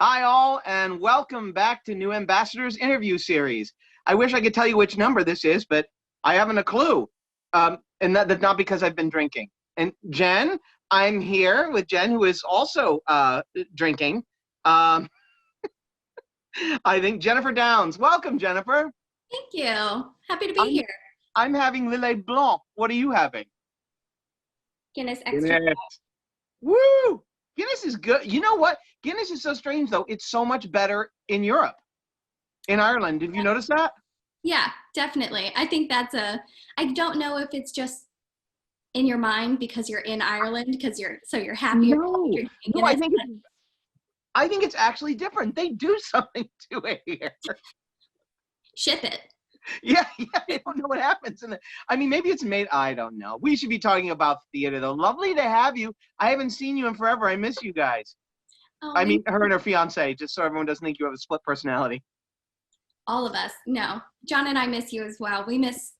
Hi all, and welcome back to New Ambassadors Interview Series. I wish I could tell you which number this is, but I haven't a clue. And that's not because I've been drinking. And Jen, I'm here with Jen, who is also drinking. I think Jennifer Downs. Welcome, Jennifer. Thank you. Happy to be here. I'm having Lillet Blanc. What are you having? Guinness Extra. Guinness. Woo! Guinness is good. You know what? Guinness is so strange, though. It's so much better in Europe, in Ireland. Have you noticed that? Yeah, definitely. I think I don't know if it's just in your mind because you're in Ireland, because you're happy. No, I think it's actually different. They do something to it here. Ship it. Yeah, I don't know what happens. Maybe it's made, I don't know. We should be talking about theater, though. Lovely to have you. I haven't seen you in forever. I miss you guys. Oh, Her and her fiance, just so everyone doesn't think you have a split personality. All of us. No, John and I miss you as well. We miss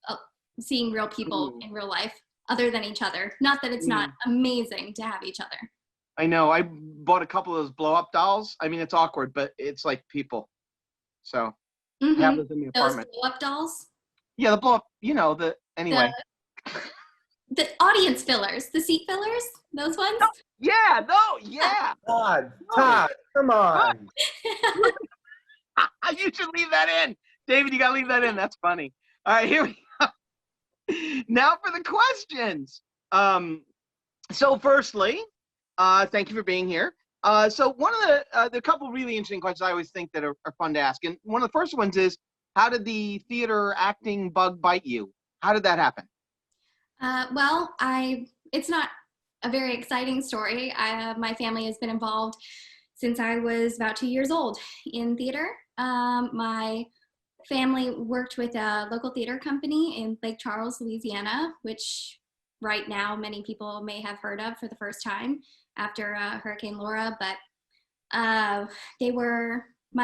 seeing real people in real life other than each other. Not that it's not amazing to have each other. I know. I bought a couple of those blow-up dolls. It's awkward, but it's like people. So I have those in the apartment. Those blow-up dolls? Yeah, the blow-up, anyway. The audience fillers, the seat fillers, those ones? No, yeah. Todd, come on. You should leave that in. David, you got to leave that in. That's funny. All right, here we go. Now for the questions. So firstly, thank you for being here. So one of the couple really interesting questions I always think that are fun to ask. And one of the first ones is, how did the theater acting bug bite you? How did that happen? Well, it's not a very exciting story. My family has been involved since I was about 2 years old in theater. My family worked with a local theater company in Lake Charles, Louisiana, which right now many people may have heard of for the first time after Hurricane Laura. But my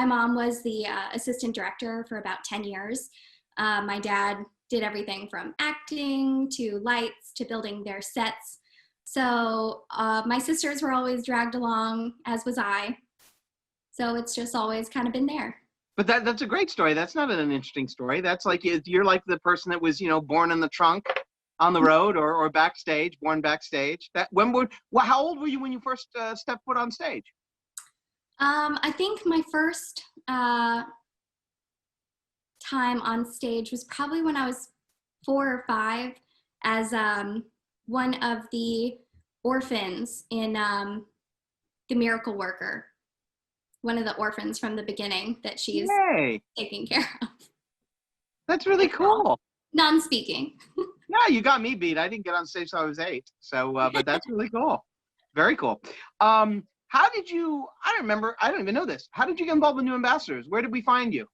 mom was the assistant director for about 10 years. My dad did everything from acting to lights to building their sets. So my sisters were always dragged along, as was I. So it's just always kind of been there. But that's a great story. That's not an interesting story. That's like, you're like the person that was, born in the trunk on the road or backstage, born backstage. How old were you when you first stepped foot on stage? I think my first time on stage was probably when I was 4 or 5 as one of the orphans in The Miracle Worker, one of the orphans from the beginning that she's taking care of. That's really cool. Non-speaking. Yeah, you got me beat. I didn't get on stage till I was 8. So, but that's really cool. Very cool. How did you, I don't remember, I don't even know this. How did you get involved with New Ambassadors? Where did we find you?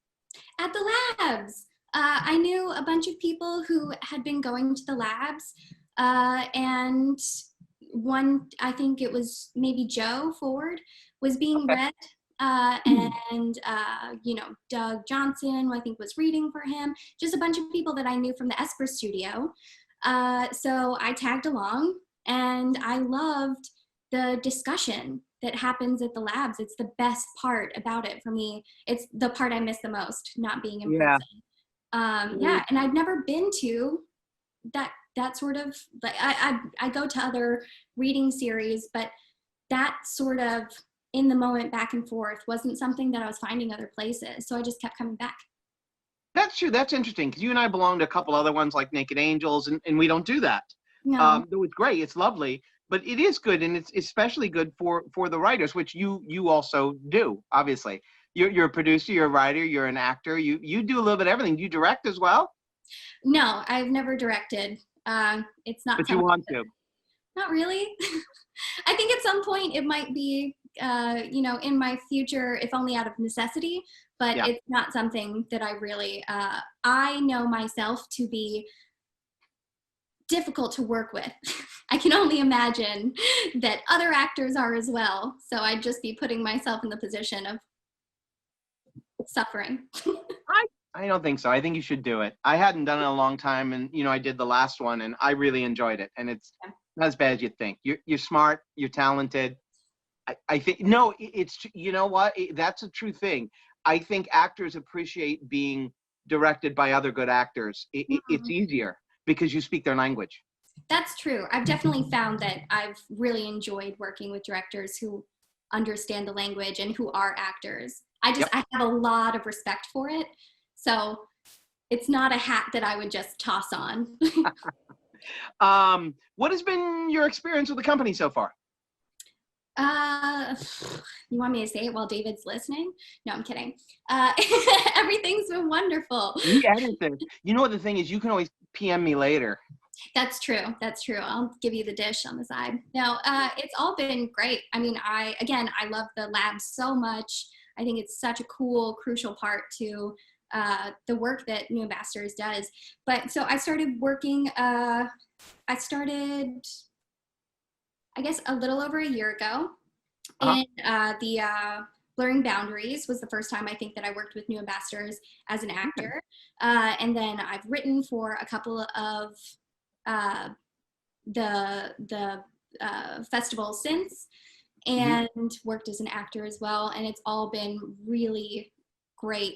At the labs. I knew a bunch of people who had been going to the labs, and one, I think it was maybe Joe Ford, was being read, and Doug Johnson, I think, was reading for him. Just a bunch of people that I knew from the Esper studio. So I tagged along, and I loved the discussion that happens at the labs. It's the best part about it for me. It's the part I miss the most, not being in person. And I'd never been to that sort of, like, I go to other reading series, but that sort of in the moment back and forth wasn't something that I was finding other places. So I just kept coming back. That's true. That's interesting, because you and I belong to a couple other ones like Naked Angels, and we don't do that. No. It's great. It's lovely. But it is good, and it's especially good for the writers, which you also do, obviously. You're a producer, you're a writer, you're an actor. You do a little bit of everything. Do you direct as well? No, I've never directed. It's not. But you want to? Not really. I think at some point it might be, in my future, if only out of necessity. But it's not something that I really. I know myself to be difficult to work with. I can only imagine that other actors are as well. So I'd just be putting myself in the position of suffering. I don't think so. I think you should do it. I hadn't done it in a long time, and I did the last one, and I really enjoyed it. And it's not as bad as you think. You're smart. You're talented. I think, no, it's, you know what? That's a true thing. I think actors appreciate being directed by other good actors. It's Mhm. easier because you speak their language. That's true. I've definitely found that I've really enjoyed working with directors who understand the language and who are actors. Yep. I have a lot of respect for it. So it's not a hat that I would just toss on. What has been your experience with the company so far? Uh, you want me to say it while David's listening? No, I'm kidding. Everything's been wonderful. We edit this. You know what the thing is? You can always PM me later. That's true. That's true. I'll give you the dish on the side. No, it's all been great. I mean, I love the lab so much. I think it's such a cool, crucial part to the work that New Ambassadors does. But so I started working. I guess, a little over a year ago. Uh-huh. And the Blurring Boundaries was the first time I think that I worked with New Ambassadors as an actor. And then I've written for a couple of the festivals since, and worked as an actor as well. And it's all been really great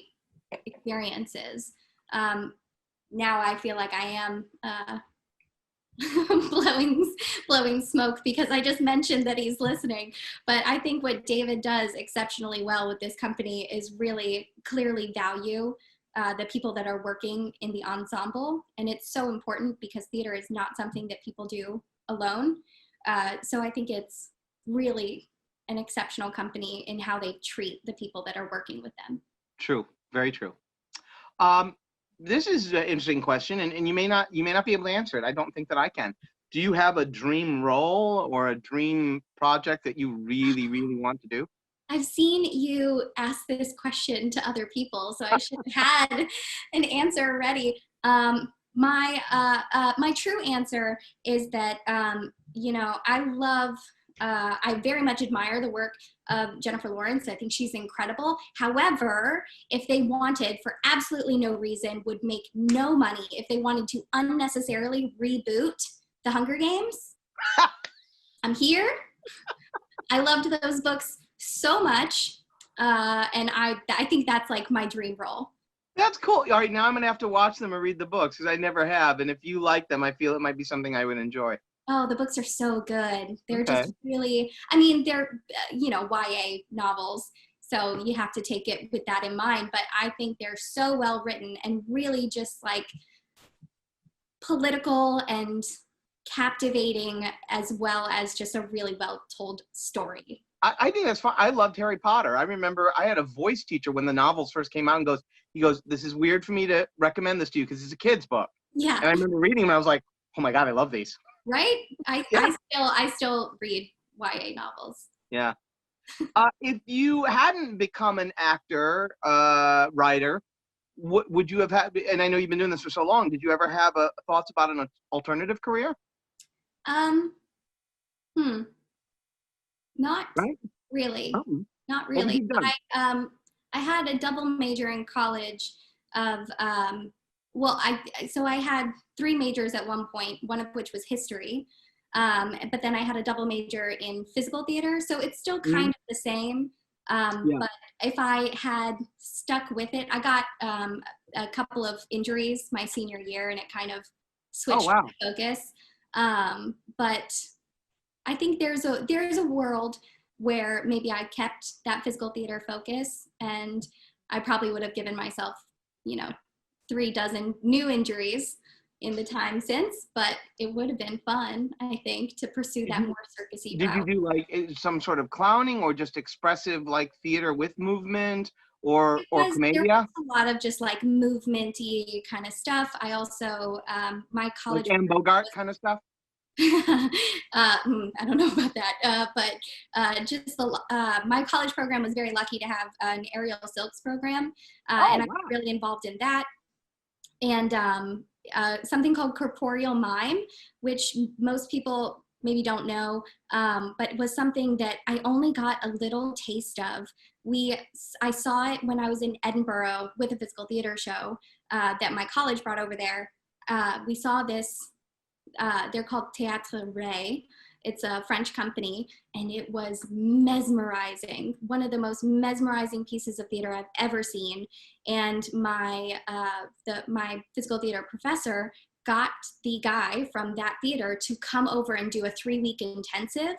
experiences. Now I feel like I am blowing smoke because I just mentioned that he's listening. But I think what David does exceptionally well with this company is really clearly value the people that are working in the ensemble. And it's so important because theater is not something that people do alone. So I think it's really an exceptional company in how they treat the people that are working with them. True. Very true. This is an interesting question, and you may not be able to answer it. I don't think that I can. Do you have a dream role or a dream project that you really, really want to do? I've seen you ask this question to other people, so I should have had an answer ready. My true answer is that I very much admire the work of Jennifer Lawrence. I think she's incredible. However, if they wanted, for absolutely no reason, would make no money, if they wanted to unnecessarily reboot The Hunger Games, I'm here. I loved those books so much, and I think that's like my dream role. That's cool. All right, now I'm gonna have to watch them or read the books because I never have. And if you like them, I feel it might be something I would enjoy. Oh, the books are so good. They're Okay. just really, I mean, they're, YA novels. So you have to take it with that in mind. But I think they're so well written and really just like political and captivating, as well as just a really well told story. I think that's fun. I loved Harry Potter. I remember I had a voice teacher when the novels first came out, and he goes, "This is weird for me to recommend this to you because it's a kid's book." Yeah. And I remember reading them, and I was like, "Oh my God, I love these." Right? Yeah. I still read YA novels. Yeah. If you hadn't become an actor, writer, would you have had? And I know you've been doing this for so long. Did you ever have thoughts about an alternative career? Um, hmm. Not Right. really. Oh. Not What would really. you have done? I had a double major in college of I had 3 majors at one point, one of which was history. But then I had a double major in physical theater, so it's still kind of the same. Yeah. But if I had stuck with it, I got a couple of injuries my senior year, and it kind of switched wow. my focus. But I think there's a world where maybe I kept that physical theater focus, and I probably would have given myself, 3 dozen new injuries in the time since, but it would have been fun, I think, to pursue that more circusy Did you route. do like some sort of clowning or just expressive like theater with movement or There commedia? was a lot of just like movement-y kind of stuff. I also, my Like college Anne Bogart kind of stuff? I don't know about that, but my college program was very lucky to have an aerial silks program, and I was Wow. really involved in that. And something called corporeal mime, which most people maybe don't know, but was something that I only got a little taste of. I saw it when I was in Edinburgh with a physical theater show that my college brought over there. We saw this. They're called Théâtre Ré, It's a French company, and it was mesmerizing. One of the most mesmerizing pieces of theater I've ever seen. And my physical theater professor got the guy from that theater to come over and do a 3-week intensive.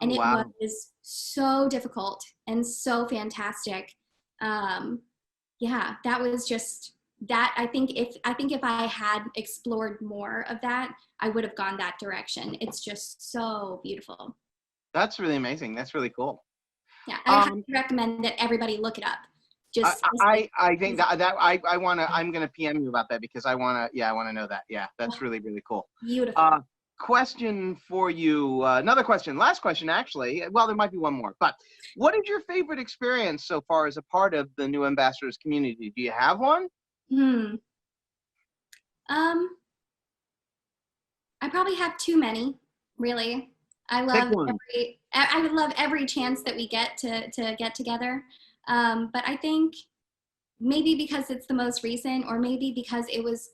And it Wow. was so difficult and so fantastic. Yeah, that was just that. I think if I had explored more of that, I would have gone that direction. It's just so beautiful. That's really amazing. That's really cool. Yeah, I highly recommend that everybody look it up. Just I think that I'm gonna PM you about that because I wanna know that. Yeah, that's really, really cool. Beautiful. Question for you. Another question. Last question, actually. Well, there might be one more. But what is your favorite experience so far as a part of the New Ambassadors community? Do you have one? I probably have too many, really. I would love every chance that we get to get together. But I think maybe because it's the most recent, or maybe because it was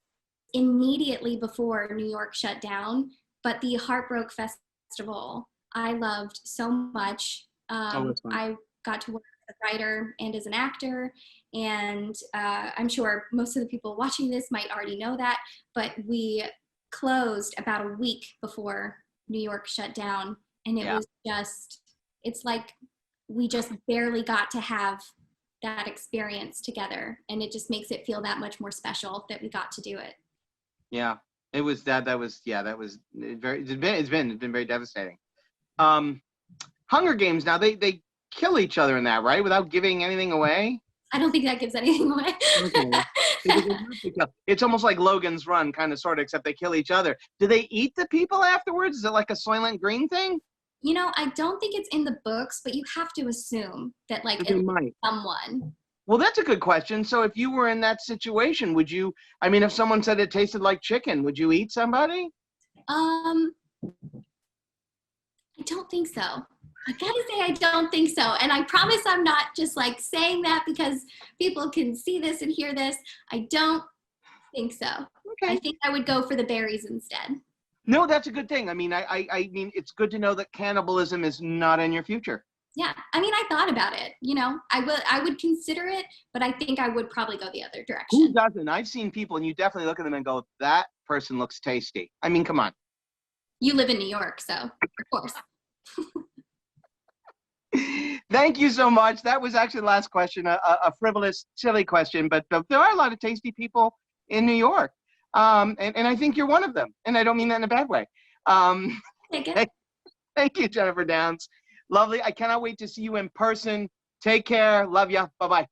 immediately before New York shut down, but the Heartbroke Festival, I loved so much. I got to work as a writer and as an actor, and I'm sure most of the people watching this might already know that, but we closed about a week before New York shut down, and it was just, it's like we just barely got to have that experience together, and it just makes it feel that much more special that we got to do it. Yeah, it was that was very, it's been very devastating. Hunger Games, now they kill each other in that, right? Without giving anything away? I don't think that gives anything away. Okay. It's almost like Logan's Run, kind of, sort of, except they kill each other. Do they eat the people afterwards? Is it like a Soylent Green thing? You know, I don't think it's in the books, but you have to assume that, like, They might. someone. Well, that's a good question. So if you were in that situation, would you, I mean, if someone said it tasted like chicken, would you eat somebody? I don't think so. I gotta say, I don't think so. And I promise I'm not just like saying that because people can see this and hear this. I don't think so. Okay. I think I would go for the berries instead. No, that's a good thing. I mean, I mean, it's good to know that cannibalism is not in your future. Yeah, I mean, I thought about it. You know, I would consider it, but I think I would probably go the other direction. Who doesn't? I've seen people, and you definitely look at them and go, that person looks tasty. I mean, come on. You live in New York, so of course. Thank you so much. That was actually the last question, a frivolous, silly question, but there are a lot of tasty people in New York. And I think you're one of them. And I don't mean that in a bad way. Thank you, Jennifer Downes. Lovely. I cannot wait to see you in person. Take care. Love ya. Bye-bye.